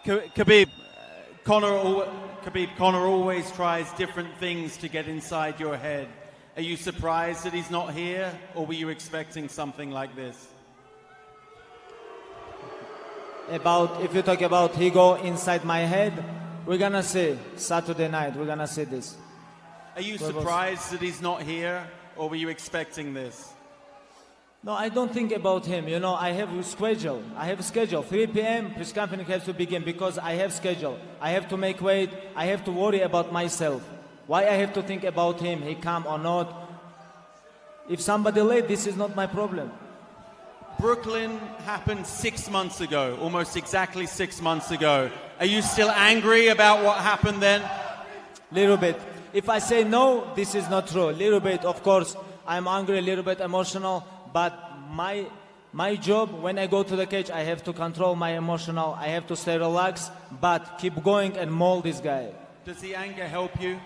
Khabib, Conor always tries different things to get inside your head. Are you surprised that he's not here, or were you expecting something like this? If you talk about he go inside my head, we're gonna see Saturday night. We're gonna see this. Are you surprised that he's not here, or were you expecting this? No, I don't think about him. You know, I have a schedule. 3 p.m. press conference has to begin because I have schedule. I have to make weight. I have to worry about myself. Why I have to think about him? He come or not? If somebody late, this is not my problem. Brooklyn happened 6 months ago, almost exactly 6 months ago. Are you still angry about what happened then? Little bit. If I say no, this is not true. Little bit, of course, I'm angry, a little bit emotional. But my job, when I go to the cage, I have to control my emotional. I have to stay relaxed, but keep going and maul this guy. Does the anger help you?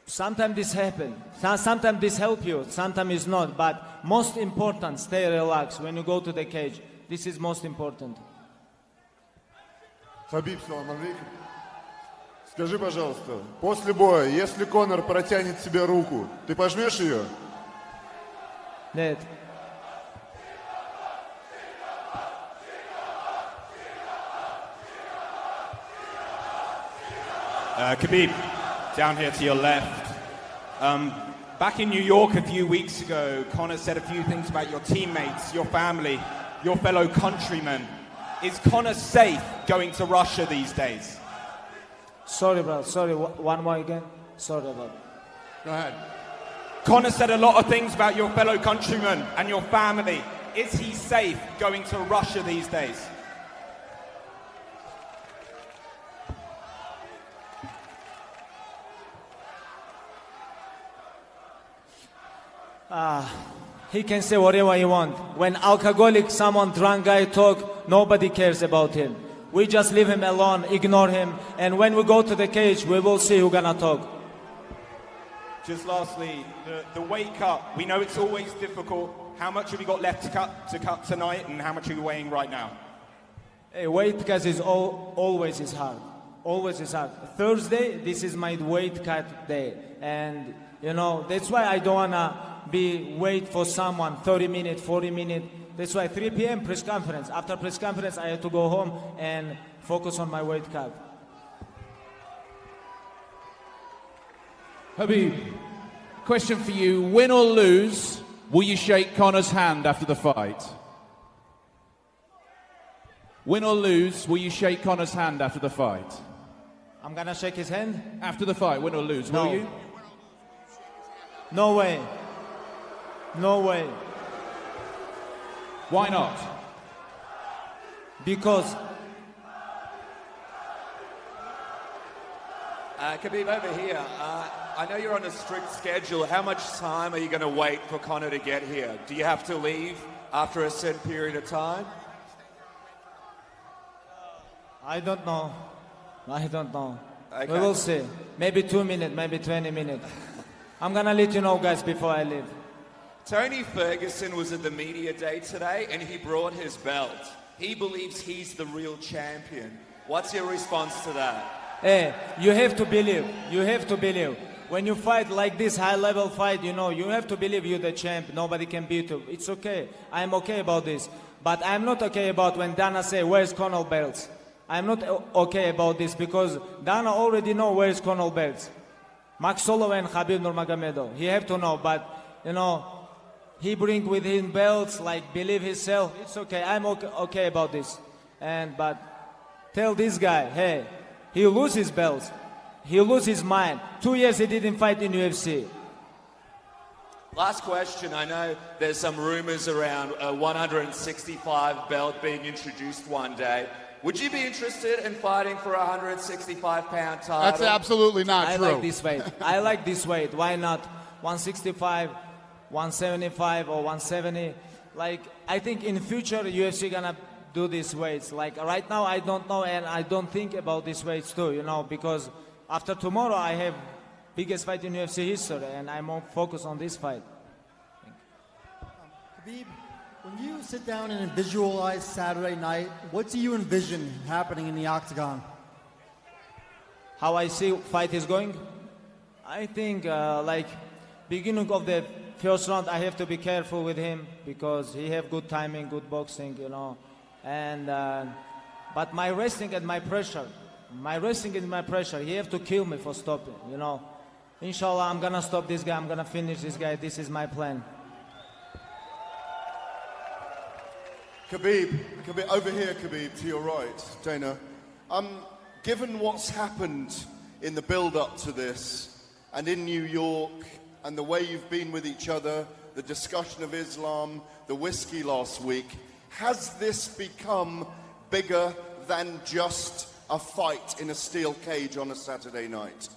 Sometimes this happens. Sometimes this helps you. Sometimes it's not. But most important, stay relaxed when you go to the cage. This is most important. Хабиб, салам алейкум. Скажи, пожалуйста, после боя, если Конор протянет тебе руку, ты пожмешь ее? Нет. Khabib, down here to your left. Back in New York a few weeks ago, Conor said a few things about your teammates, your family, your fellow countrymen. Is Conor safe going to Russia these days? Sorry, bro. Sorry. One more again. Sorry about it. Go ahead. Conor said a lot of things about your fellow countrymen and your family. Is he safe going to Russia these days? He can say whatever he wants. When alcoholic, someone drunk guy talk, nobody cares about him. We just leave him alone, ignore him, and when we go to the cage, we will see who's gonna talk. Just lastly, the weight cut. We know it's always difficult. How much have you got left to cut tonight, and how much are you weighing right now? Hey, weight cut is always is hard. Always is hard. Thursday, this is my weight cut day, and you know that's why I don't wanna wait for someone 30 minutes, 40 minutes. That's why 3 p.m. press conference. After press conference, I have to go home and focus on my weight cut. Khabib, question for you. Win or lose, will you shake Conor's hand after the fight? Win or lose, will you shake Conor's hand after the fight? I'm gonna shake his hand? After the fight, win or lose, No. will you? No way. No way. Why not? Because Khabib, over here, I know you're on a strict schedule. How much time are you going to wait for Conor to get here? Do you have to leave after a certain period of time? I don't know. Okay. We will see. Maybe 2 minutes, maybe 20 minutes. I'm gonna let you know, guys, before I leave. Tony Ferguson was at the media day today and he brought his belt. He believes he's the real champion. What's your response to that? Hey, you have to believe. You have to believe. When you fight like this high-level fight, you know, you have to believe you're the champ. Nobody can beat you. It's okay. I'm okay about this. But I'm not okay about when Dana say, where's Conor belts? I'm not okay about this because Dana already know where's Conor belts. Max Holloway and Khabib Nurmagomedov. He have to know, but, you know, he bring with him belts, like believe himself. It's okay. I'm okay about this. But tell this guy, hey, he lose his belts. He lose his mind. 2 years he didn't fight in UFC. Last question. I know there's some rumors around a 165 belt being introduced one day. Would you be interested in fighting for a 165-pound title? That's absolutely not true. I like this weight. I like this weight. Why not 165, 175, or 170? Like, I think in future UFC gonna do these weights. Like right now, I don't know, and I don't think about these weights too. You know, because after tomorrow I have biggest fight in UFC history, and I'm more focused on this fight. Khabib, When you sit down and visualize Saturday night, what do you envision happening in the octagon? How I see fight is going? I think like beginning of the first round, I have to be careful with him because he have good timing, good boxing, you know. And but my wrestling and my pressure, he have to kill me for stopping, you know. Inshallah, I'm gonna stop this guy. I'm gonna finish this guy. This is my plan. Khabib, over here, Khabib, to your right, Dana. Given what's happened in the build-up to this, and in New York, and the way you've been with each other, the discussion of Islam, the whiskey last week, has this become bigger than just a fight in a steel cage on a Saturday night?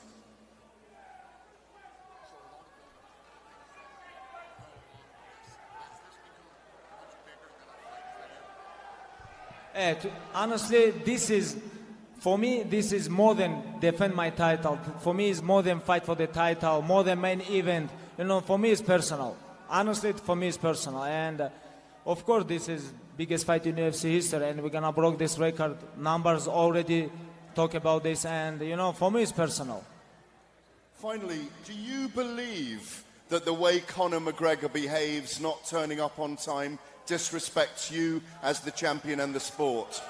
Honestly, for me, this is more than defend my title. For me, it's more than fight for the title, more than main event. You know, for me, it's personal. Honestly, for me, it's personal. And of course, this is biggest fight in UFC history, and we're gonna break this record. Numbers already talk about this, and you know, for me, it's personal. Finally, do you believe that the way Conor McGregor behaves, not turning up on time, disrespects you as the champion and the sport?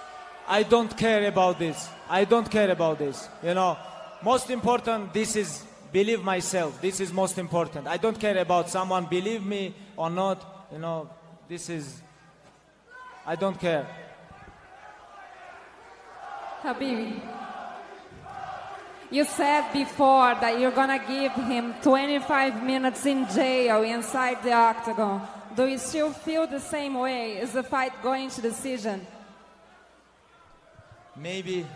I don't care about this. I don't care about this. You know, most important, this is believe myself. This is most important. I don't care about someone believe me or not. You know, I don't care. Khabib, you said before that you're gonna give him 25 minutes in jail inside the octagon. Do you still feel the same way? Is the fight going to decision? Maybe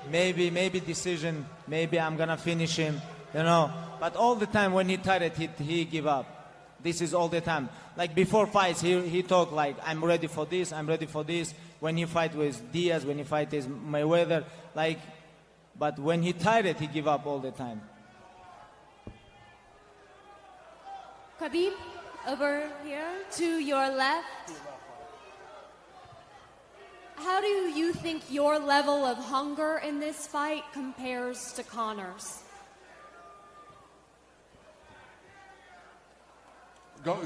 decision. Maybe I'm gonna finish him, you know. But all the time when he tired, he give up. This is all the time. Like before fights, he talk like, I'm ready for this, I'm ready for this. When he fight with Diaz, when he fight with Mayweather, like, but when he tired, he give up all the time. Khabib, over here to your left. How do you think your level of hunger in this fight compares to Conor's?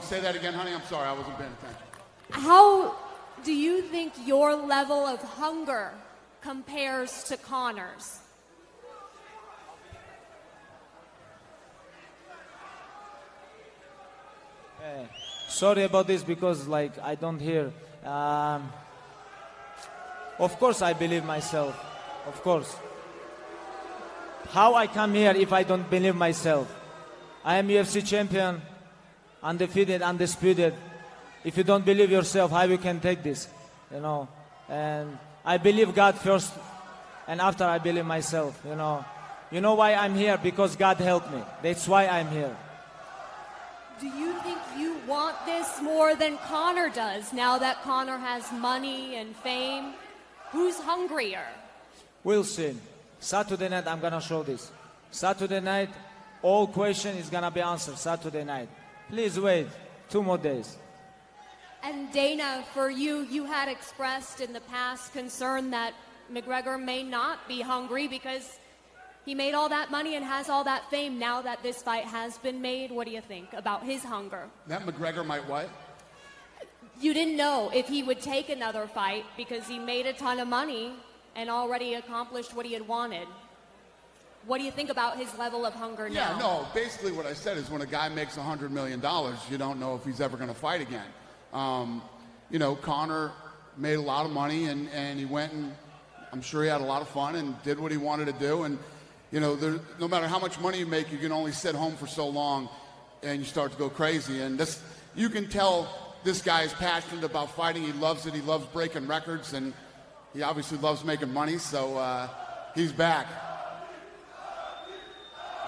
Say that again, honey. I'm sorry, I wasn't paying attention. How do you think your level of hunger compares to Conor's? Sorry about this because like I don't hear. Of course I believe myself. Of course. How I come here if I don't believe myself? I am UFC champion, undefeated, undisputed. If you don't believe yourself, how you can take this? You know. And I believe God first, and after I believe myself. You know. You know why I'm here? Because God helped me. That's why I'm here. Do you think you want this more than Conor does now that Conor has money and fame? Who's hungrier? We'll see. Saturday night, I'm going to show this. Saturday night, all question is going to be answered Saturday night. Please wait 2 more days. And Dana, for you, you had expressed in the past concern that McGregor may not be hungry because he made all that money and has all that fame. Now that this fight has been made, what do you think about his hunger? That McGregor might what? You didn't know if he would take another fight because he made a ton of money and already accomplished what he had wanted. What do you think about his level of hunger now? Yeah, no, basically what I said is when a guy makes $100 million, you don't know if he's ever going to fight again. You know, Conor made a lot of money and he went and I'm sure he had a lot of fun and did what he wanted to do. And, you know, no matter how much money you make, you can only sit home for so long and you start to go crazy. And this, you can tell this guy is passionate about fighting. He loves it. He loves breaking records, and he obviously loves making money, so he's back.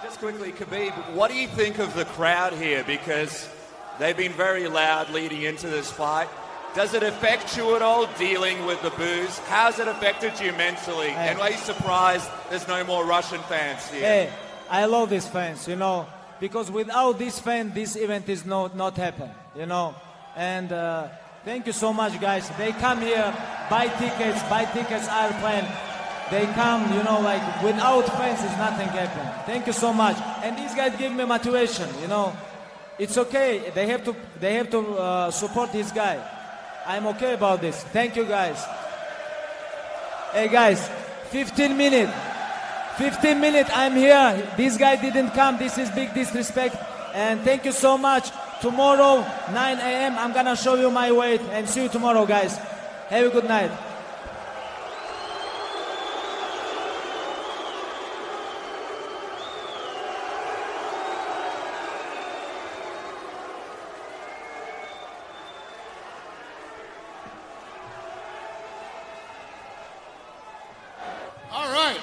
Just quickly, Khabib, what do you think of the crowd here? Because they've been very loud leading into this fight. Does it affect you at all, dealing with the boos? How's it affected you mentally? And are you surprised there's no more Russian fans here? Hey, I love these fans, you know, because without this fan, this event is not happen, you know. And Thank you so much, guys. They come here, buy tickets, airplane. They come, you know, like without fans, nothing happen. Thank you so much. And these guys give me motivation, you know. It's okay. They have to support this guy. I'm okay about this. Thank you, guys. Hey, guys, 15 minutes. 15 minutes, I'm here. This guy didn't come. This is big disrespect. And thank you so much. Tomorrow, 9 a.m., I'm going to show you my weight. And see you tomorrow, guys. Have a good night. All right.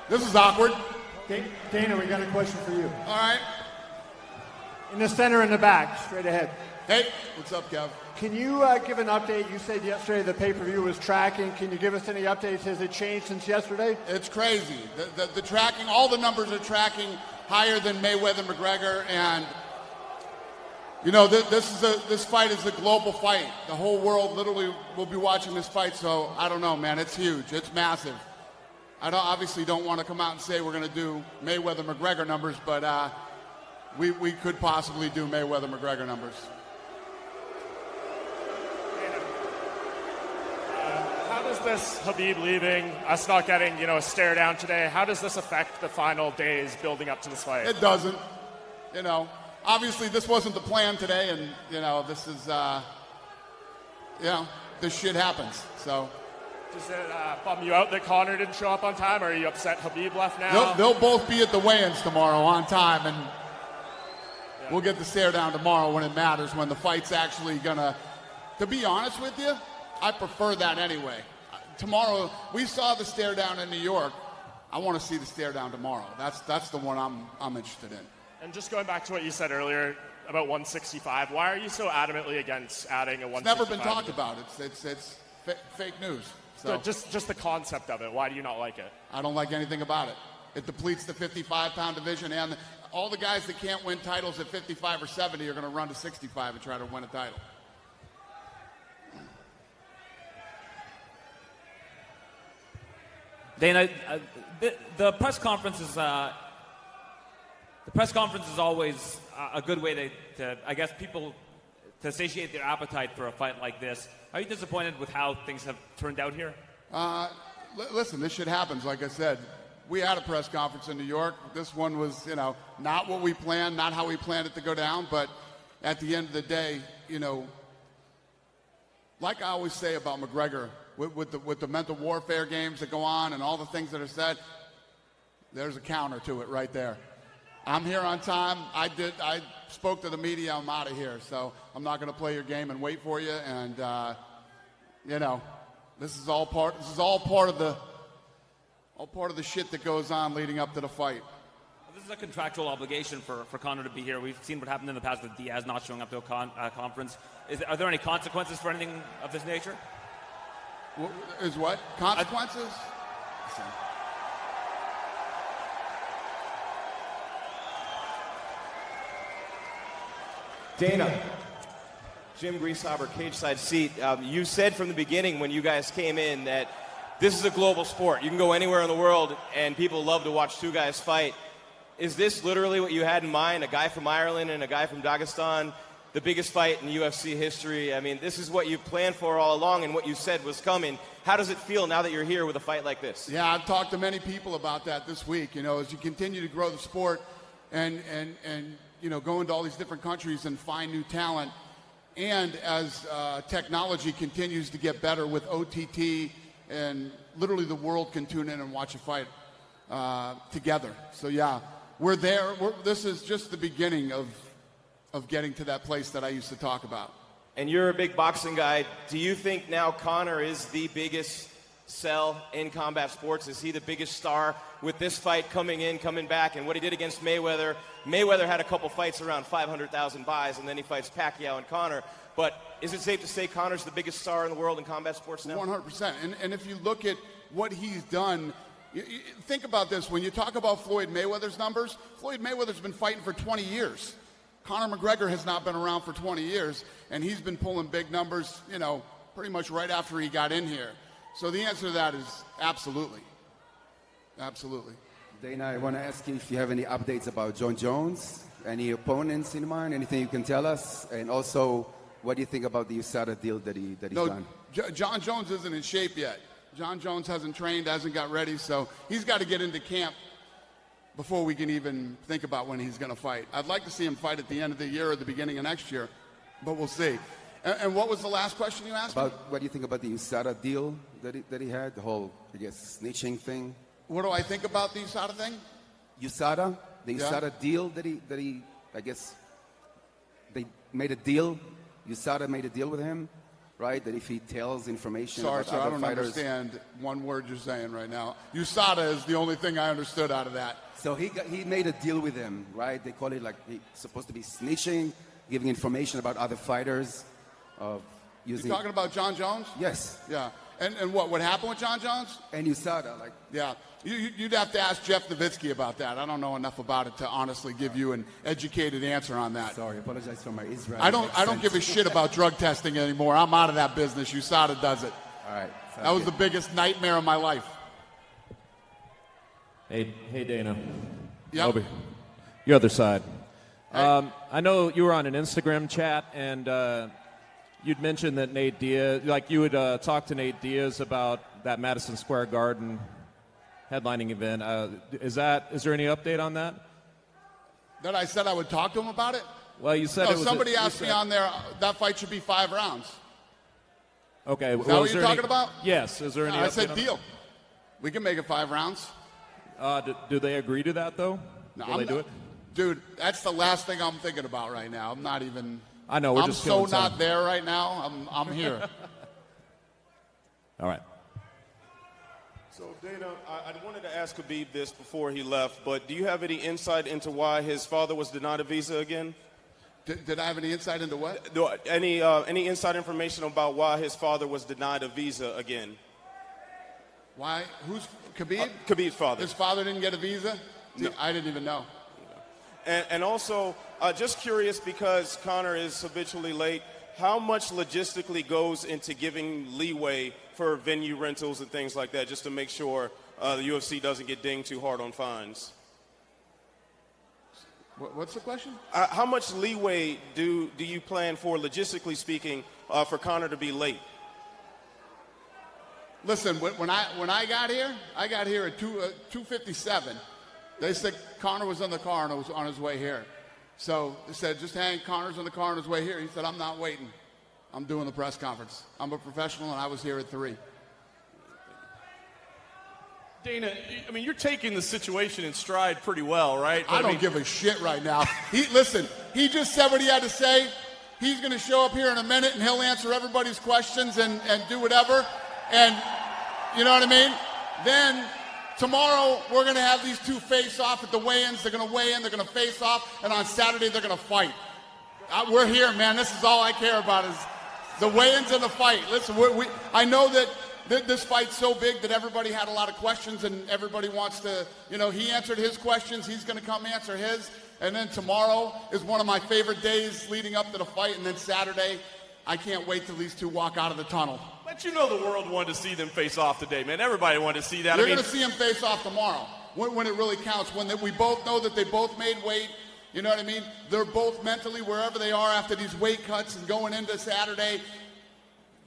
This is awkward. Dana, we got a question for you. All right. In the center and the back, straight ahead. Hey, what's up, Kev? Can you give an update? You said yesterday the pay-per-view was tracking. Can you give us any updates? Has it changed since yesterday? It's crazy. The tracking, all the numbers are tracking higher than Mayweather McGregor, and you know this fight is a global fight. The whole world literally will be watching this fight. So I don't know, man. It's huge. It's massive. I obviously don't want to come out and say we're going to do Mayweather McGregor numbers, but we could possibly do Mayweather McGregor numbers. How does this Khabib leaving, us not getting, a stare down today, how does this affect the final days building up to this fight? It doesn't. Obviously this wasn't the plan today, and this is this shit happens. So does it bum you out that Conor didn't show up on time, or are you upset Khabib left now? They'll both be at the weigh-ins tomorrow on time, and we'll get the stare down tomorrow when it matters, when the fight's actually gonna. To be honest with you, I prefer that anyway. Tomorrow, we saw the stare down in New York. I want to see the stare down tomorrow. That's the one I'm interested in. And just going back to what you said earlier about 165, why are you so adamantly against adding a 165? It's never been talked about. It's fake news. So just the concept of it. Why do you not like it? I don't like anything about it. It depletes the 55-pound division, and all the guys that can't win titles at 55 or 70 are going to run to 65 and try to win a title. Dana, the press conference is always a good way to I guess people to satiate their appetite for a fight like this. Are you disappointed with how things have turned out here? Listen, this shit happens. Like I said, we had a press conference in New York. This one was, not what we planned, not how we planned it to go down. But at the end of the day, like I always say about McGregor, with the mental warfare games that go on and all the things that are said, there's a counter to it right there. I'm here on time. I spoke to the media. I'm out of here. So I'm not going to play your game and wait for you. And this is all part of the shit that goes on leading up to the fight. This is a contractual obligation for Conor to be here. We've seen what happened in the past with Diaz not showing up to a conference. Are there any consequences for anything of this nature? Is what? Consequences? Dana, Jim Greashauber, cage side seat. You said from the beginning when you guys came in that this is a global sport. You can go anywhere in the world and people love to watch two guys fight. Is this literally what you had in mind? A guy from Ireland and a guy from Dagestan, the biggest fight in UFC history. I mean, this is what you planned for all along and what you said was coming. How does it feel now that you're here with a fight like this? Yeah, I've talked to many people about that this week. As you continue to grow the sport and go into all these different countries and find new talent, and as technology continues to get better with OTT, and literally the world can tune in and watch a fight together. So yeah, we're there. This is just the beginning of getting to that place that I used to talk about. And you're a big boxing guy. Do you think now Conor is the biggest sell in combat sports? Is he the biggest star with this fight coming back, and what he did against Mayweather? Mayweather had a couple fights around 500,000 buys, and then he fights Pacquiao and Conor. But is it safe to say Conor's the biggest star in the world in combat sports now? 100%. And if you look at what he's done, you think about this. When you talk about Floyd Mayweather's numbers, Floyd Mayweather's been fighting for 20 years. Conor McGregor has not been around for 20 years, and he's been pulling big numbers, you know, pretty much right after he got in here. So the answer to that is absolutely. Absolutely. Dana, I want to ask you if you have any updates about John Jones, any opponents in mind, anything you can tell us, and also what do you think about the USADA deal that he's done? John Jones isn't in shape yet. John Jones hasn't trained, hasn't got ready, so he's got to get into camp before we can even think about when he's going to fight. I'd like to see him fight at the end of the year or the beginning of next year, but we'll see. And what was the last question you asked me? What do you think about the USADA deal that he had, the whole, I guess, snitching thing? What do I think about the USADA thing? USADA, the USADA deal that he, I guess, they made a deal. USADA made a deal with him, right? That if he tells information about Sorry, other I don't fighters, understand one word you're saying right now. USADA is the only thing I understood out of that. So he made a deal with him, right? They call it like he's supposed to be snitching, giving information about other fighters. Using. You're talking about John Jones? Yes. Yeah. And what happened with John Jones? And USADA, like. Yeah. You'd have to ask Jeff Nowitzki about that. I don't know enough about it to honestly give you an educated answer on that. Sorry, apologize for my Israeli I don't accent. give a shit about drug testing anymore. I'm out of that business. USADA does it. All right. That was the biggest nightmare of my life. Hey, Dana. Yep. Obi. Your other side. I know you were on an Instagram chat, and you'd mentioned that Nate Diaz, like you would talk to Nate Diaz about that Madison Square Garden headlining event. Is there any update on that? That I said I would talk to him about it? Well, you said no, it was somebody asked me on there, that fight should be 5 rounds. Okay. Is that what you're talking about? Yes. Is there any update I said on deal. We can make it 5 rounds. Do they agree to that, though? No, Will they do it? Dude, that's the last thing I'm thinking about right now. I'm not even. I know. I'm so not there right now. I'm here. All right. So, Dana, I wanted to ask Khabib this before he left, but do you have any insight into why his father was denied a visa again? Did I have any insight into what? Any inside information about why his father was denied a visa again? Why? Who's Khabib? Khabib's father. His father didn't get a visa? No. I didn't even know. And also, just curious, because Conor is habitually late, how much logistically goes into giving leeway for venue rentals and things like that, just to make sure the UFC doesn't get dinged too hard on fines? What's the question? How much leeway do you plan for, logistically speaking, for Conor to be late? Listen, when I got here at 2:57. They said Conor was in the car and was on his way here. So they said, just hang, Conor's in the car on his way here. He said, I'm not waiting. I'm doing the press conference. I'm a professional, and I was here at 3. Dana, I mean, you're taking the situation in stride pretty well, right? I don't give a shit right now. Listen, he just said what he had to say. He's going to show up here in a minute, and he'll answer everybody's questions and do whatever. And you know what I mean? Then tomorrow, we're going to have these two face off at the weigh-ins. They're going to weigh in, they're going to face off, and on Saturday, they're going to fight. We're here, man. This is all I care about is the weigh-ins and the fight. Listen, I know that this fight's so big that everybody had a lot of questions, and everybody wants to, he answered his questions. He's going to come answer his. And then tomorrow is one of my favorite days leading up to the fight, and then Saturday, I can't wait till these two walk out of the tunnel. But the world wanted to see them face off today, man. Everybody wanted to see that. You're going to see them face off tomorrow when it really counts, when we both know that they both made weight. You know what I mean? They're both mentally wherever they are after these weight cuts and going into Saturday.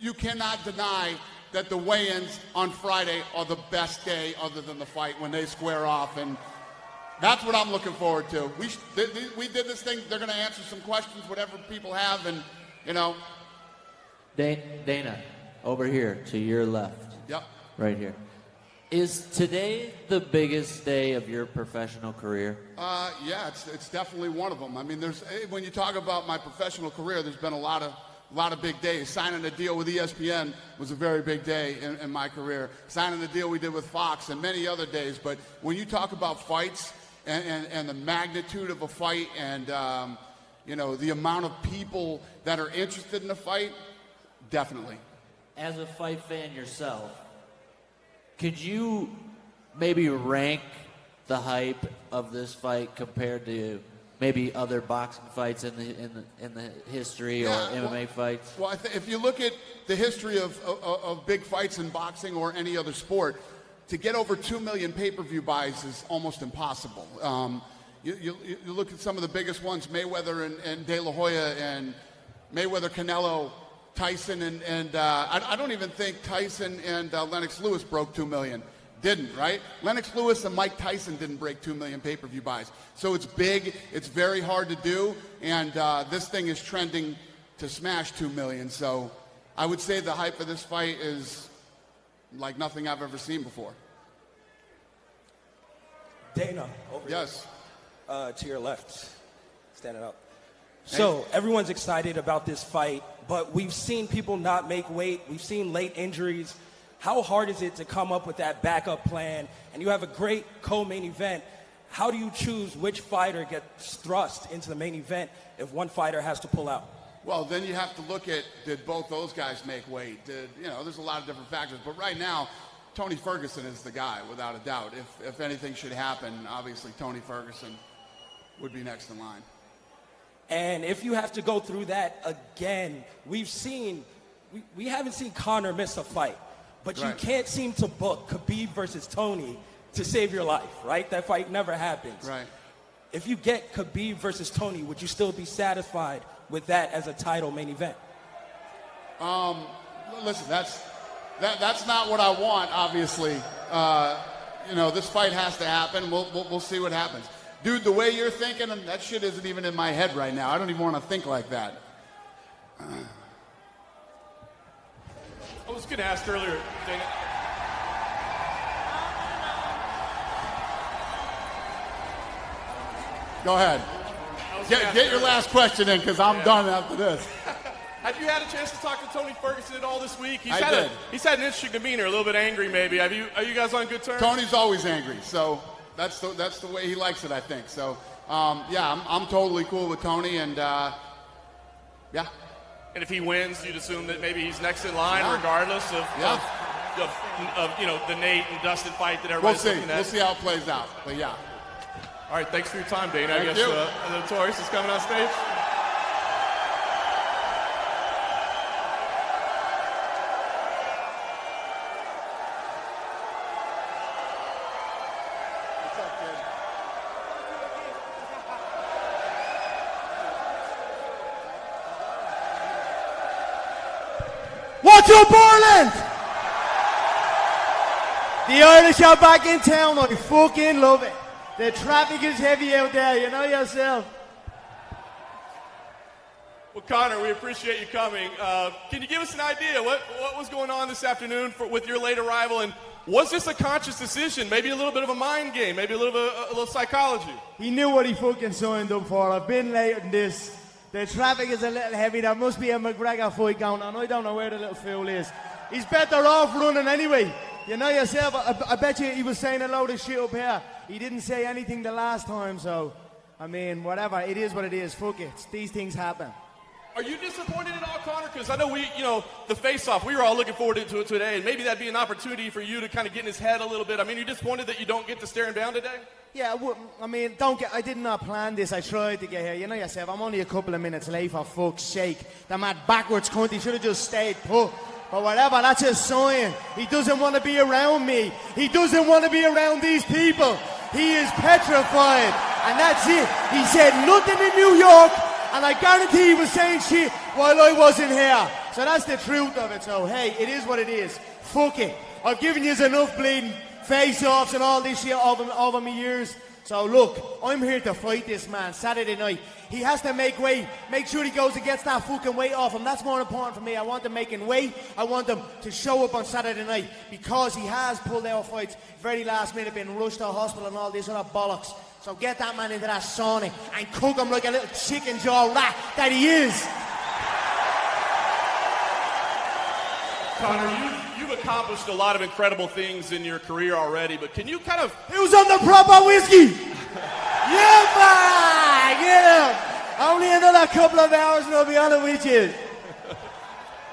You cannot deny that the weigh-ins on Friday are the best day other than the fight when they square off. And that's what I'm looking forward to. We did this thing. They're going to answer some questions, whatever people have, and, Dana, over here to your left. Yep. Right here. Is today the biggest day of your professional career? Yeah, it's definitely one of them. I mean, when you talk about my professional career, there's been a lot of big days. Signing a deal with ESPN was a very big day in my career. Signing the deal we did with Fox and many other days. But when you talk about fights and the magnitude of a fight and the amount of people that are interested in a fight, definitely. As a fight fan yourself, could you maybe rank the hype of this fight compared to maybe other boxing fights in the history or MMA fights? Well, if you look at the history of big fights in boxing or any other sport, to get over 2 million pay-per-view buys is almost impossible. You look at some of the biggest ones, Mayweather and De La Hoya, and Mayweather, Canelo, Tyson, and I don't even think Tyson and Lennox Lewis broke 2 million. Didn't, right? Lennox Lewis and Mike Tyson didn't break 2 million pay-per-view buys. So it's big, it's very hard to do, and this thing is trending to smash 2 million. So I would say the hype of this fight is like nothing I've ever seen before. Dana, over yes. Here. To your left, standing up. So everyone's excited about this fight, but we've seen people not make weight. We've seen late injuries. How hard is it to come up with that backup plan? And you have a great co-main event. How do you choose which fighter gets thrust into the main event if one fighter has to pull out? Well, then you have to look at, did both those guys make weight? There's a lot of different factors. But right now, Tony Ferguson is the guy, without a doubt. If anything should happen, obviously Tony Ferguson would be next in line. And if you have to go through that again, we haven't seen Conor miss a fight. But you can't seem to book Khabib versus Tony to save your life, right? That fight never happens. Right. If you get Khabib versus Tony, would you still be satisfied with that as a title main event? Listen, that's not what I want, obviously. This fight has to happen. We'll see what happens. Dude, the way you're thinking, that shit isn't even in my head right now. I don't even want to think like that. I was going to ask earlier, Dana. Go ahead. Get your last question in, because I'm done after this. Have you had a chance to talk to Tony Ferguson at all this week? He's I had did. He's had an interesting demeanor, a little bit angry maybe. Are you guys on good terms? Tony's always angry, so that's the way he likes it, I think. So, I'm totally cool with Tony, and yeah. And if he wins, you'd assume that maybe he's next in line, regardless of the Nate and Dustin fight that everybody's looking at. We'll see how it plays out, but yeah. All right, thanks for your time, Dana. Thank I guess you. the Notorious is coming on stage. What's up, Ireland? The Irish are back in town. I fucking love it. The traffic is heavy out there, you know yourself. Well, Conor, we appreciate you coming. Can you give us an idea what was going on this afternoon with your late arrival, and was this a conscious decision? Maybe a little bit of a mind game, maybe a little psychology. He knew what he fucking signed up for. I've been later than this. The traffic is a little heavy. There must be a McGregor fight going on. I don't know where the little fool is. He's better off running anyway. You know yourself, I bet you he was saying a load of shit up here. He didn't say anything the last time, so, I mean, whatever. It is what it is. Fuck it. These things happen. Are you disappointed at all, Conor? Because I know the face-off, we were all looking forward to it today, and maybe that'd be an opportunity for you to kind of get in his head a little bit. I mean, you're disappointed that you don't get to stare him down today? Yeah, I did not plan this. I tried to get here. You know yourself, I'm only a couple of minutes late, for fuck's sake. The mad backwards cunt, he should have just stayed put. But whatever, that's a sign. He doesn't want to be around me. He doesn't want to be around these people. He is petrified. And that's it. He said nothing in New York, and I guarantee he was saying shit while I wasn't here. So that's the truth of it. So, hey, it is what it is. Fuck it. I've given you enough bleeding face-offs and all this shit over my years. So look, I'm here to fight this man Saturday night. He has to make weight. Make sure he goes and gets that fucking weight off him. That's more important for me. I want him making weight. I want him to show up on Saturday night, because he has pulled out fights very last minute, been rushed to hospital and all this other bollocks. So get that man into that sauna and cook him like a little chicken jaw rat that he is. Conor, you've accomplished a lot of incredible things in your career already, but can you kind of... Who's on the proper whiskey? Yeah, man! Get him! Only another couple of hours and I'll be on it with you.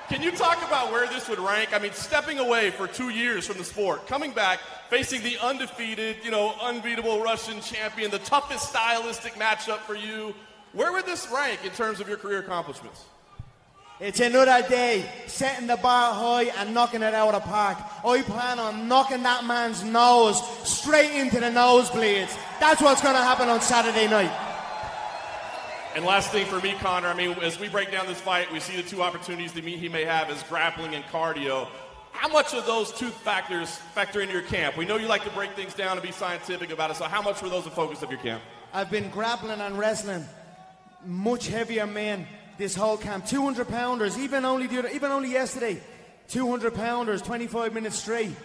Can you talk about where this would rank? I mean, stepping away for 2 years from the sport, coming back, facing the undefeated, unbeatable Russian champion, the toughest stylistic matchup for you. Where would this rank in terms of your career accomplishments? It's another day, setting the bar high and knocking it out of the park. I plan on knocking that man's nose straight into the nosebleeds. That's what's going to happen on Saturday night. And last thing for me, Conor, I mean, as we break down this fight, we see the two opportunities that he may have as grappling and cardio. How much of those two factors factor into your camp? We know you like to break things down and be scientific about it, so how much were those the focus of your camp? I've been grappling and wrestling much heavier men this whole camp. 200 pounders, even only yesterday. 200 pounders, 25 minutes straight.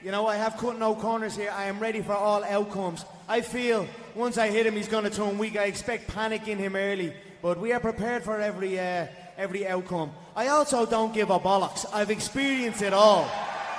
I have cut no corners here. I am ready for all outcomes. I feel once I hit him, he's going to turn weak. I expect panic in him early, but we are prepared for every outcome. I also don't give a bollocks. I've experienced it all.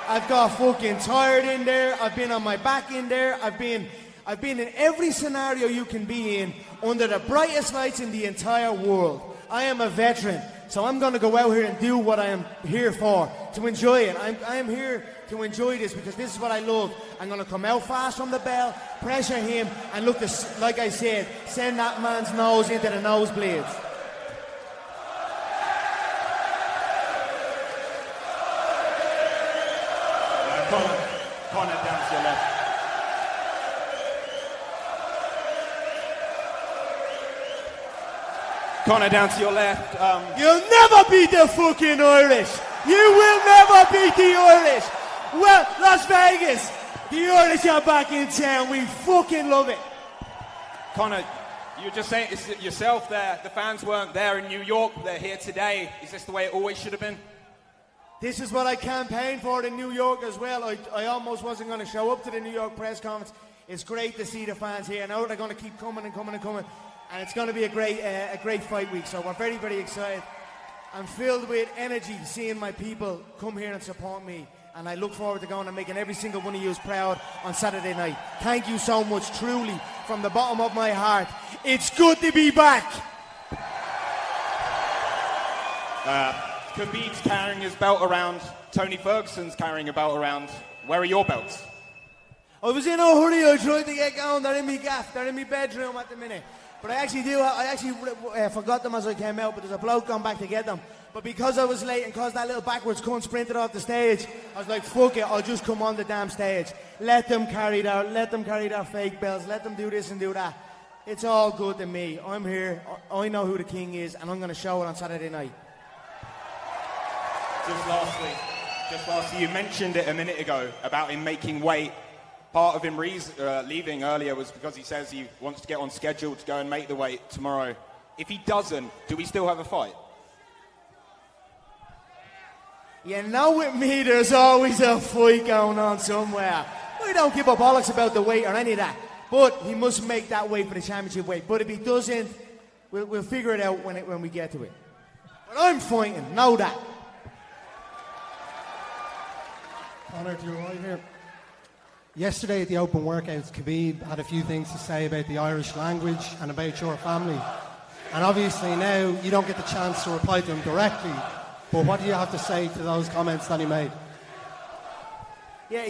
I've got fucking tired in there. I've been on my back in there. I've been in every scenario you can be in under the brightest lights in the entire world. I am a veteran, so I'm going to go out here and do what I am here for, to enjoy it. I am here to enjoy this because this is what I love. I'm going to come out fast from the bell, pressure him, and look, like I said, send that man's nose into the nosebleeds. Conor down to your left. Conor down to your left. You'll never beat the fucking Irish. You will never beat the Irish. Well, Las Vegas, the Irish are back in town. We fucking love it. Conor, you were just saying it yourself there. The fans weren't there in New York. They're here today. Is this the way it always should have been? This is what I campaigned for in New York as well. I almost wasn't going to show up to the New York press conference. It's great to see the fans here. Now they're going to keep coming and coming and coming. And it's going to be a great fight week. So we're very, very excited. I'm filled with energy seeing my people come here and support me. And I look forward to going and making every single one of you proud on Saturday night. Thank you so much, truly, from the bottom of my heart. It's good to be back. Khabib's carrying his belt around. Tony Ferguson's carrying a belt around. Where are your belts? I was in a hurry. I tried to get going. They're in my gaff. They're in my bedroom at the minute. But I actually forgot them as I came out, but there's a bloke gone back to get them. But because I was late and because that little backwards cunt sprinted off the stage, I was like, fuck it, I'll just come on the damn stage. Let them carry their fake belts, let them do this and do that. It's all good to me. I'm here, I know who the king is, and I'm going to show it on Saturday night. Just lastly, you mentioned it a minute ago about him making weight. Part of him leaving earlier was because he says he wants to get on schedule to go and make the weight tomorrow. If he doesn't, do we still have a fight? You know, with me, there's always a fight going on somewhere. I don't give a bollocks about the weight or any of that. But he must make that weight for the championship weight. But if he doesn't, we'll figure it out when we get to it. But I'm fighting, know that. Conor, to your right here. Yesterday at the open workouts, Khabib had a few things to say about the Irish language and about your family. And obviously now you don't get the chance to reply to him directly. But what do you have to say to those comments that he made? Yeah,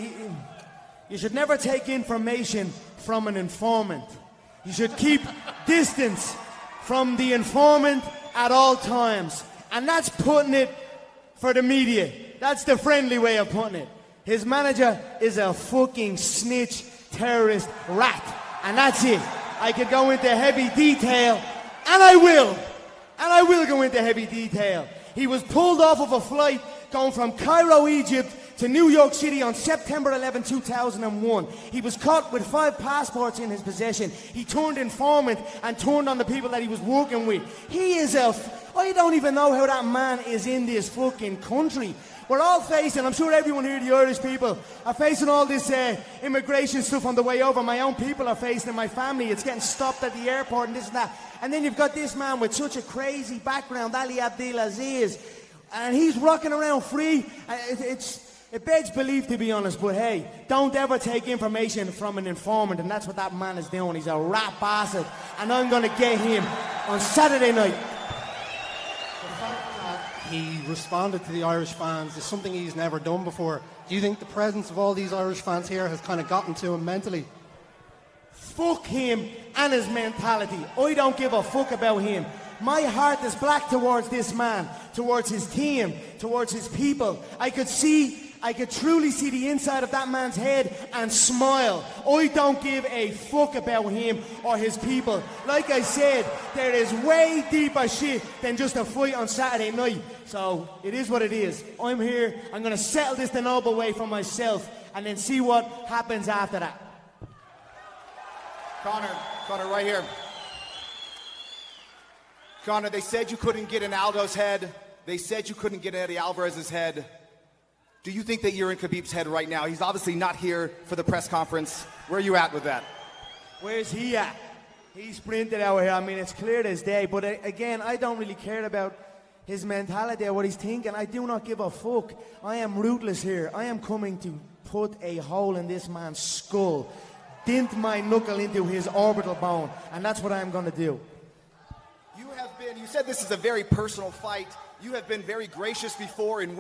you should never take information from an informant. You should keep distance from the informant at all times. And that's putting it for the media. That's the friendly way of putting it. His manager is a fucking snitch, terrorist, rat. And that's it. I could go into heavy detail, and I will. And I will go into heavy detail. He was pulled off of a flight going from Cairo, Egypt to New York City on September 11, 2001. He was caught with 5 passports in his possession. He turned informant and turned on the people that he was working with. He is I don't even know how that man is in this fucking country. We're all facing, I'm sure everyone here, the Irish people, are facing all this immigration stuff on the way over. My own people are facing it, my family. It's getting stopped at the airport and this and that. And then you've got this man with such a crazy background, Ali Abdelaziz, and he's rocking around free. It begs belief, to be honest, but hey, don't ever take information from an informant, and that's what that man is doing. He's a rat bastard, and I'm going to get him on Saturday night. The fact that he responded to the Irish fans is something he's never done before. Do you think the presence of all these Irish fans here has kind of gotten to him mentally? Fuck him and his mentality. I don't give a fuck about him. My heart is black towards this man, towards his team, towards his people. I could truly see the inside of that man's head and smile. I don't give a fuck about him or his people. Like I said, there is way deeper shit than just a fight on Saturday night. So it is what it is. I'm here. I'm going to settle this the noble way for myself and then see what happens after that. Conor, right here. Conor, they said you couldn't get in Aldo's head. They said you couldn't get in Eddie Alvarez's head. Do you think that you're in Khabib's head right now? He's obviously not here for the press conference. Where are you at with that? Where's he at? He sprinted out here. I mean, it's clear as day. But again, I don't really care about his mentality or what he's thinking. I do not give a fuck. I am ruthless here. I am coming to put a hole in this man's skull, dent my knuckle into his orbital bone, and that's what I'm going to do. You said this is a very personal fight. You have been very gracious before in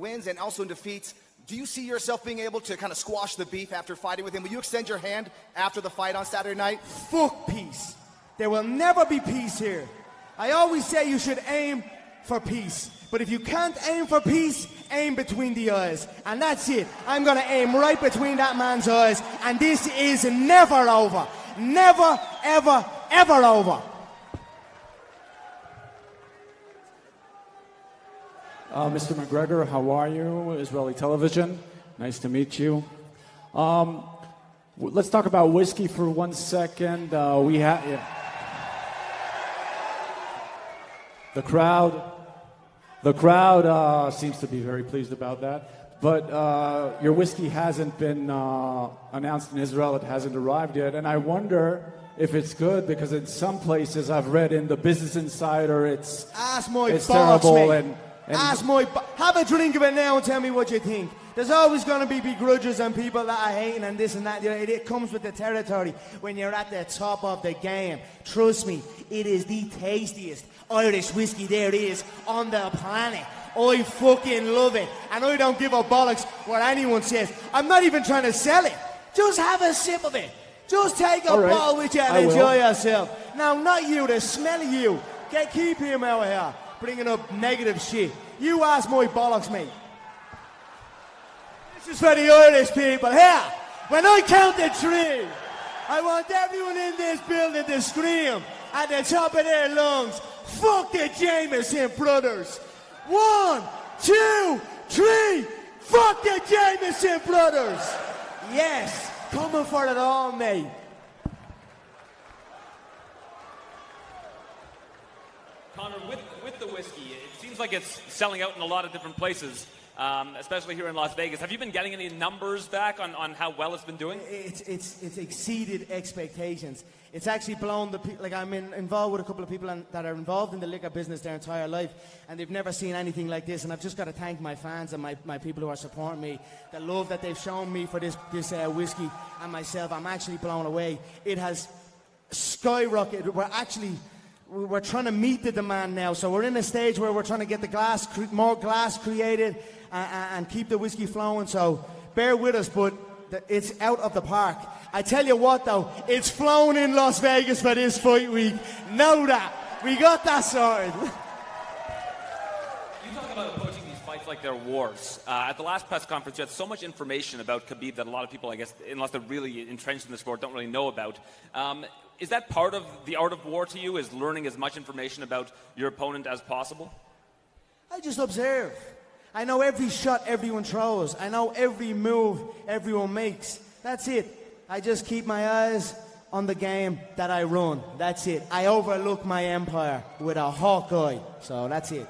wins and also in defeats. Do you see yourself being able to kind of squash the beef after fighting with him? Will you extend your hand after the fight on Saturday night? Fuck peace. There will never be peace here. I always say you should aim for peace. But if you can't aim for peace, aim between the eyes. And that's it. I'm going to aim right between that man's eyes. And this is never over. Never, ever, ever over. Mr. McGregor, how are you? Israeli television. Nice to meet you. Let's talk about whiskey for 1 second. The crowd seems to be very pleased about that. But your whiskey hasn't been announced in Israel. It hasn't arrived yet. And I wonder if it's good, because in some places I've read in the Business Insider it's terrible. And have a drink of it now and tell me what you think. There's always going to be begrudgers and people that are hating and this and that. It comes with the territory when you're at the top of the game. Trust me, it is the tastiest Irish whiskey there is on the planet. I fucking love it. And I don't give a bollocks what anyone says. I'm not even trying to sell it. Just have a sip of it. Just take a bottle with you and enjoy yourself. Now, not you, the smell of you. Keep him out here. Bringing up negative shit. You ask my bollocks, mate. This is for the Irish people. Here, when I count to 3, I want everyone in this building to scream at the top of their lungs, fuck the Jameson brothers. 1, 2, 3, fuck the Jameson brothers. Yes, coming for it all, mate. Conor, with the whiskey, it seems like it's selling out in a lot of different places, especially here in Las Vegas. Have you been getting any numbers back on how well it's been doing? It's exceeded expectations. It's actually blown I'm involved with a couple of people that are involved in the liquor business their entire life, and they've never seen anything like this. And I've just got to thank my fans and my people who are supporting me, the love that they've shown me for this whiskey and myself. I'm actually blown away. It has skyrocketed. We're trying to meet the demand now, so we're in a stage where we're trying to get more glass created and keep the whiskey flowing, so bear with us, but it's out of the park. I tell you what though, it's flown in Las Vegas for this fight week. Know that. We got that sorted. You talk about approaching these fights like they're wars. At the last press conference, you had so much information about Khabib that a lot of people, I guess, unless they're really entrenched in the sport, don't really know about. Is that part of the art of war to you, is learning as much information about your opponent as possible? I just observe. I know every shot everyone throws. I know every move everyone makes. That's it. I just keep my eyes on the game that I run. That's it. I overlook my empire with a hawk eye. So that's it.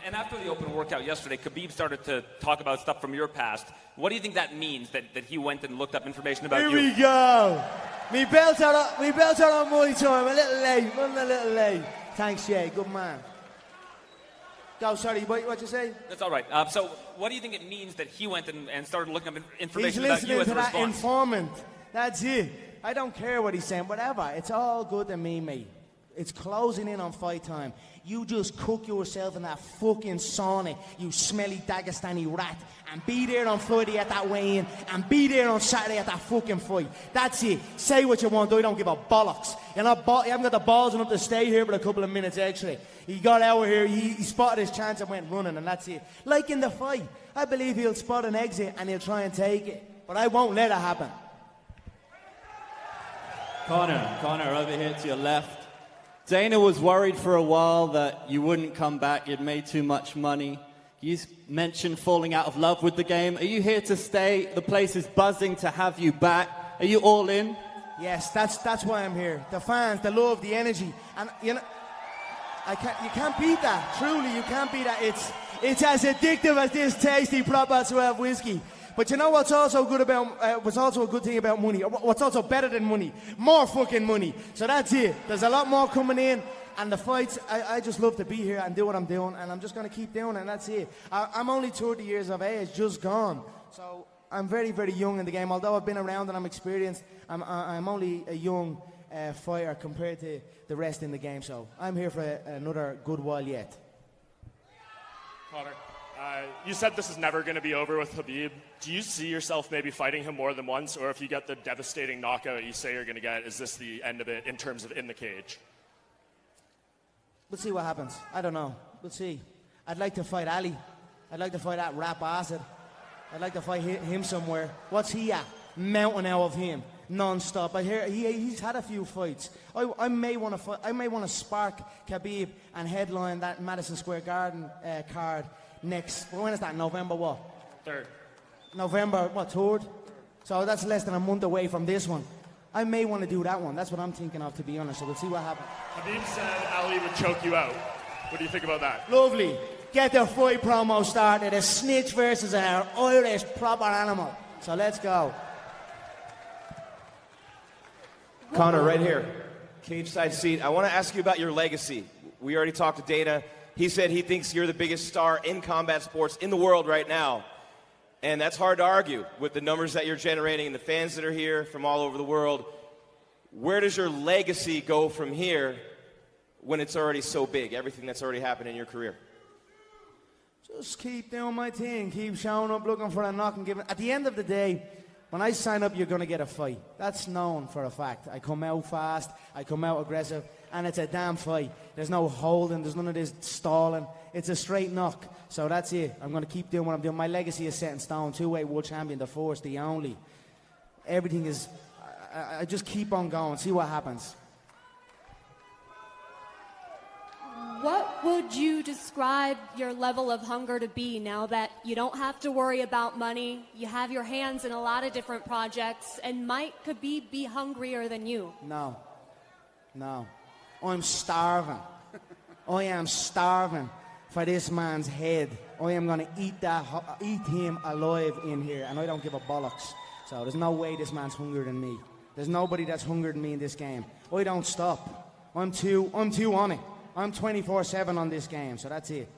And after the open workout yesterday, Khabib started to talk about stuff from your past. What do you think that means, that he went and looked up information about you? Here we go. We built on my time. A little late. Running a little late. Thanks, Shay. Good man. Go, sorry, what you say? That's all right. So what do you think it means that he went and started looking up information about you as a response? He's listening to that informant. That's it. I don't care what he's saying. Whatever. It's all good to me, mate. It's closing in on fight time. You just cook yourself in that fucking sauna, you smelly Dagestani rat, and be there on Friday at that weigh-in, and be there on Saturday at that fucking fight. That's it. Say what you want, I don't give a bollocks. You haven't got the balls enough to stay here for a couple of minutes extra. He got out here, he spotted his chance and went running, and that's it. Like in the fight, I believe he'll spot an exit and he'll try and take it, but I won't let it happen. Connor, over here to your left. Dana was worried for a while that you wouldn't come back, you'd made too much money. You mentioned falling out of love with the game. Are you here to stay? The place is buzzing to have you back. Are you all in? Yes, that's why I'm here. The fans, the love, the energy, and you can't beat that. Truly, you can't beat that. It's as addictive as this tasty proper 12 whiskey. But you know what's also good about, what's also a good thing about money, or what's also better than money? More fucking money. So that's it. There's a lot more coming in, and the fights, I just love to be here and do what I'm doing, and I'm just going to keep doing it, and that's it. I'm only 30 years of age, just gone. So I'm very, very young in the game. Although I've been around and I'm experienced, I'm only a young fighter compared to the rest in the game. So I'm here for another good while yet. Connor, you said this is never going to be over with Khabib. Do you see yourself maybe fighting him more than once, or if you get the devastating knockout you say you're going to get, is this the end of it in terms of in the cage? We'll see what happens. I don't know. We'll see. I'd like to fight Ali. I'd like to fight that rap acid. I'd like to fight him somewhere. What's he at? Mountain out of him, non-stop. I hear he's had a few fights. I may want to fight. I may want to spark Khabib and headline that Madison Square Garden card next. When is that? November what? 3rd. November what? 3rd. So that's less than a month away from this one. I may want to do that one. That's what I'm thinking of, to be honest. So we'll see what happens. Khabib said Ali would choke you out. What do you think about that? Lovely. Get the fight promo started. A snitch versus an Irish proper animal. So let's go. Connor, right here, cage side seat. I want to ask you about your legacy. We already talked to Dana. He said he thinks you're the biggest star in combat sports in the world right now. And that's hard to argue with the numbers that you're generating and the fans that are here from all over the world. Where does your legacy go from here when it's already so big, everything that's already happened in your career? Just keep doing my thing. Keep showing up, looking for a knock and giving. At the end of the day, when I sign up, you're going to get a fight. That's known for a fact. I come out fast, I come out aggressive, and it's a damn fight. There's no holding, there's none of this stalling. It's a straight knock. So that's it. I'm going to keep doing what I'm doing. My legacy is set in stone. Two-weight world champion, the first, the only. Everything is... I just keep on going, see what happens. What would you describe your level of hunger to be now that you don't have to worry about money, you have your hands in a lot of different projects, and might Khabib be hungrier than you? No. I'm starving. I am starving for this man's head. I am going to eat him alive in here, and I don't give a bollocks. So there's no way this man's hungrier than me. There's nobody that's hungrier than me in this game. I don't stop. I'm too on it. I'm 24/7 on this game, so that's it.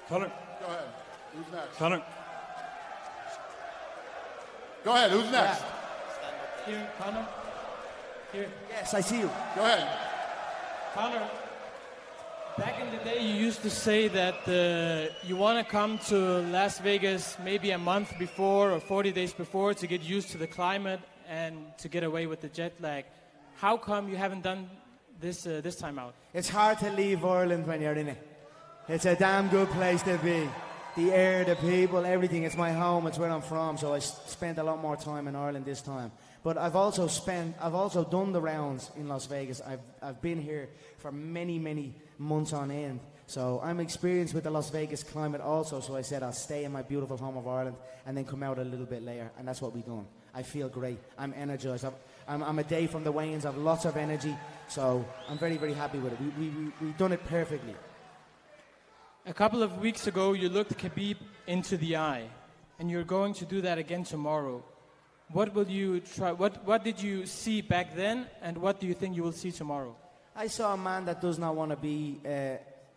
Connor. Go ahead. Who's next? Connor. Go ahead. Who's next? Here, Connor. Here. Yes, I see you. Go ahead. Connor, back in the day, you used to say that you want to come to Las Vegas maybe a month before or 40 days before to get used to the climate and to get away with the jet lag. How come you haven't done this this time out? It's hard to leave Ireland when you're in it. It's a damn good place to be. The air, the people, everything. It's my home. It's where I'm from. So I spent a lot more time in Ireland this time. But I've also done the rounds in Las Vegas. I've been here for many months on end. So I'm experienced with the Las Vegas climate also. So I said I'll stay in my beautiful home of Ireland and then come out a little bit later. And that's what we've done. I feel great. I'm energized. I'm a day from the weigh-ins. I have lots of energy. So I'm very, very happy with it. We've done it perfectly. A couple of weeks ago, you looked Khabib into the eye, and you're going to do that again tomorrow. What will you try? What did you see back then, and what do you think you will see tomorrow? I saw a man that does not want to be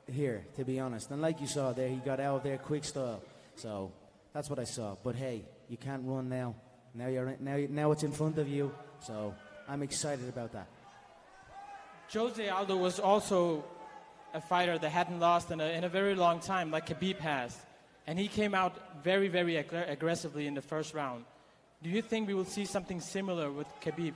here, to be honest. And like you saw there, he got out of there quick style. So that's what I saw. But hey, you can't run now. Now it's in front of you, so I'm excited about that. Jose Aldo was also a fighter that hadn't lost in a very long time, like Khabib has. And he came out very, very aggressively in the first round. Do you think we will see something similar with Khabib?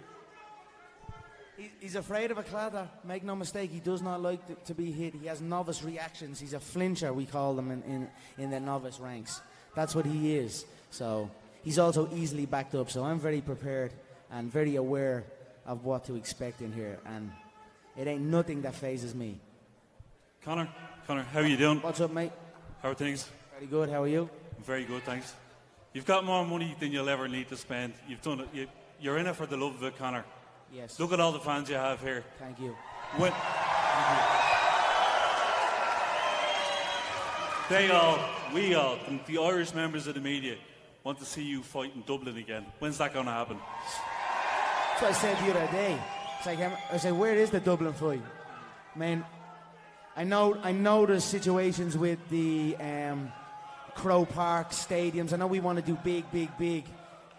He's afraid of a clatter. Make no mistake, he does not like to be hit. He has novice reactions. He's a flincher, we call them in the novice ranks. That's what he is. So he's also easily backed up. So I'm very prepared and very aware of what to expect in here. And it ain't nothing that phases me. Conor, how are you doing? What's up, mate? How are things? Very good. How are you? Very good, thanks. You've got more money than you'll ever need to spend. You've done it. You're in it for the love of it, Conor. Yes. Look at all the fans you have here. Thank you. We all, the Irish members of the media, want to see you fight in Dublin again. When's that going to happen? That's what I said the other day. It's like, I said, where is the Dublin fight? Man, I know there's situations with the Crow Park stadiums. I know we want to do big.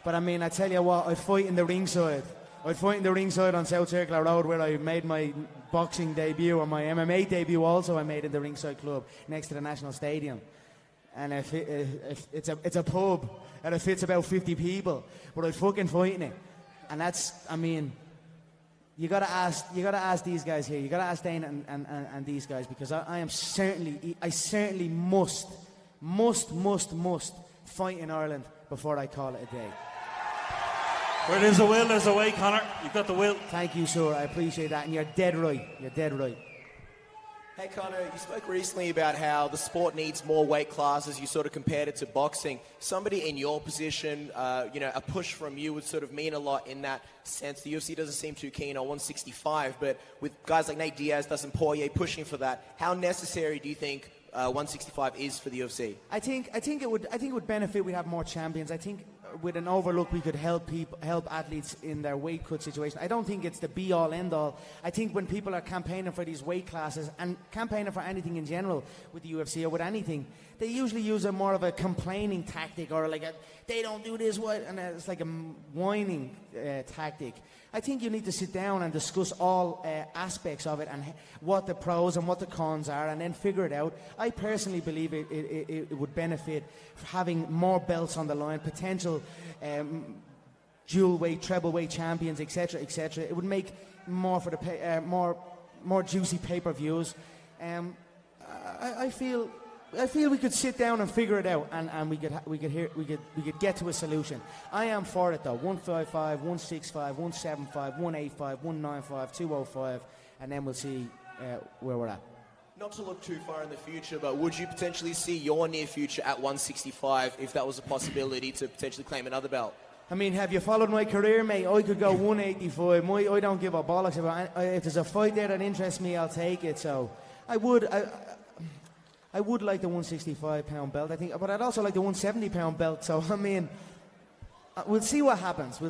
But I mean, I tell you what, I'd fight in the ringside. I'd fight in the ringside on South Circular Road where I made my boxing debut, or my MMA debut also I made in the ringside club next to the National Stadium. And if it's a pub and it fits about 50 people, but I'd fucking fight in it. And that's, I mean, you gotta ask these guys here. You gotta ask Dana and these guys, because I certainly must fight in Ireland before I call it a day. Where there's a will, there's a way, Conor. You've got the will. Thank you, sir. I appreciate that, and you're dead right. You're dead right. Hey, Conor, you spoke recently about how the sport needs more weight classes. You sort of compared it to boxing. Somebody in your position, a push from you would sort of mean a lot in that sense. The UFC doesn't seem too keen on 165, but with guys like Nate Diaz, Dustin Poirier pushing for that, how necessary do you think 165 is for the UFC? I think it would benefit. We'd have more champions. I think with an overlook we could help athletes in their weight cut situation. I don't think it's the be all end all. I think when people are campaigning for these weight classes and campaigning for anything in general with the UFC or with anything, they usually use a more of a complaining tactic, or like they don't do this, what, and it's like a whining tactic. I think you need to sit down and discuss all aspects of it and what the pros and what the cons are, and then figure it out. I personally believe it would benefit having more belts on the line, potential dual weight, treble weight champions, etc., etc. It would make more for the more juicy pay-per-views. I feel we could sit down and figure it out, and we could get to a solution. I am for it though. 155, 165, 175, 185, 195, 205, and then we'll see where we're at. Not to look too far in the future, but would you potentially see your near future at 165 if that was a possibility to potentially claim another belt? I mean, have you followed my career, mate? I could go 185. I don't give a bollocks about it. If there's a fight there that interests me, I'll take it. So I would like the 165-pound belt, I think, but I'd also like the 170-pound belt. So I mean, we'll see what happens.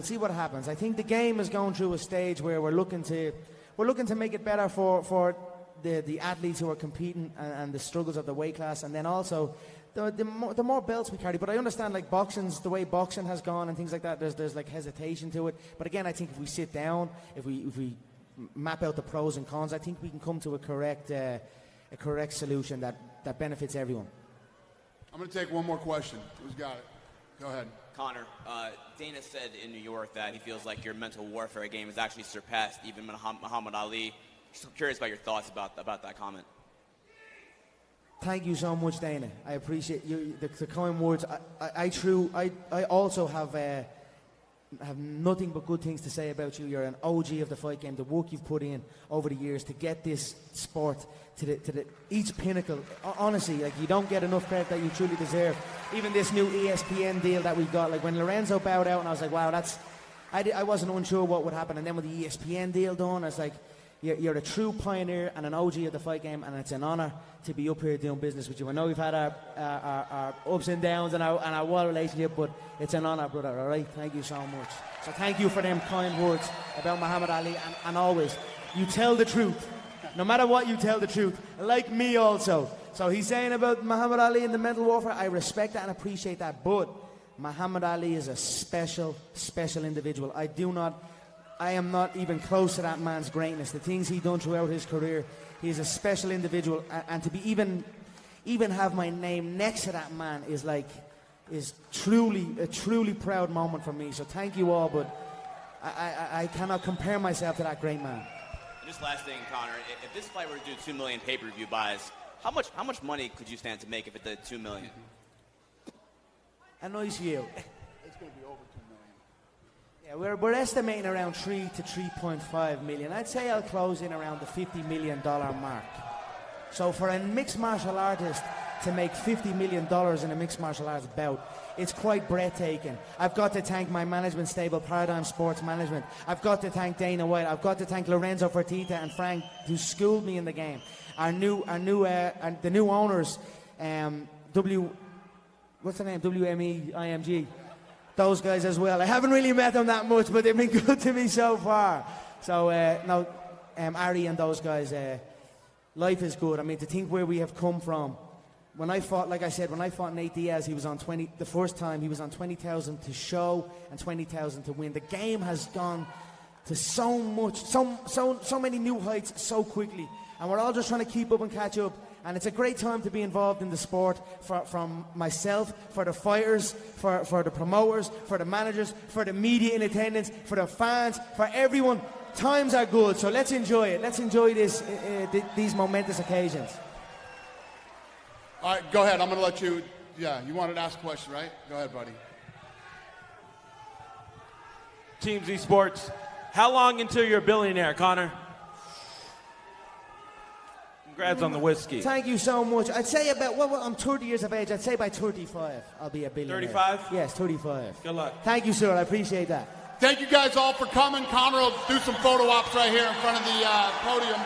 I think the game is going through a stage where we're looking to make it better for the athletes who are competing and the struggles of the weight class, and then also the more belts we carry. But I understand, like, the way boxing has gone and things like that, there's like hesitation to it. But again, I think if we sit down, if we map out the pros and cons, I think we can come to a correct solution that benefits everyone. I'm going to take one more question. Who's got it? Go ahead. Conor, Dana said in New York that he feels like your mental warfare game has actually surpassed even Muhammad Ali. Just curious about your thoughts about that comment. Thank you so much, Dana. I appreciate you, the kind words. I also have nothing but good things to say about you. You're an OG of the fight game. The work you've put in over the years to get this sport to each pinnacle. Honestly, like, you don't get enough credit that you truly deserve. Even this new ESPN deal that we got, like when Lorenzo bowed out, and I was like, wow, I wasn't unsure what would happen. And then with the ESPN deal done, I was like, you're a true pioneer and an OG of the fight game, and it's an honour to be up here doing business with you. I know we've had our ups and downs and our wild relationship, but it's an honour, brother, all right? Thank you so much. So thank you for them kind words about Muhammad Ali, and always, you tell the truth. No matter what, you tell the truth. Like me also. So he's saying about Muhammad Ali and the mental warfare, I respect that and appreciate that, but Muhammad Ali is a special, special individual. I am not even close to that man's greatness. The things he done throughout his career, he is a special individual. And to be even have my name next to that man is truly a truly proud moment for me. So thank you all, but I cannot compare myself to that great man. Just last thing, Conor, if this fight were to do 2 million pay-per-view buys, how much money could you stand to make if it did 2 million? A nice view. It's going to be over 2 million. Yeah, we're estimating around 3 to 3.5 million. I'd say I'll close in around the $50 million mark. So for a mixed martial artist to make $50 million in a mixed martial arts bout, it's quite breathtaking. I've got to thank my management stable, Paradigm Sports Management. I've got to thank Dana White. I've got to thank Lorenzo Fertitta and Frank, who schooled me in the game. The new owners, what's the name? WME, IMG. Those guys as well. I haven't really met them that much, but they've been good to me so far. So, Ari and those guys, life is good. I mean, to think where we have come from. When I fought, like I said, when I fought Nate Diaz, he was on 20, the first time he was on 20,000 to show and 20,000 to win. The game has gone to so many new heights so quickly. And we're all just trying to keep up and catch up. And it's a great time to be involved in the sport from myself, for the fighters, for the promoters, for the managers, for the media in attendance, for the fans, for everyone. Times are good, so let's enjoy it. Let's enjoy these momentous occasions. All right, go ahead. I'm going to let you. Yeah, you wanted to ask a question, right? Go ahead, buddy. Team Z Sports. How long until you're a billionaire, Conor? Congrats on the whiskey. Thank you so much. I'd say I'm 30 years of age. I'd say by 35 I'll be a billionaire. 35? Yes, 35. Good luck. Thank you, sir. I appreciate that. Thank you guys all for coming. Conor will do some photo ops right here in front of the podium.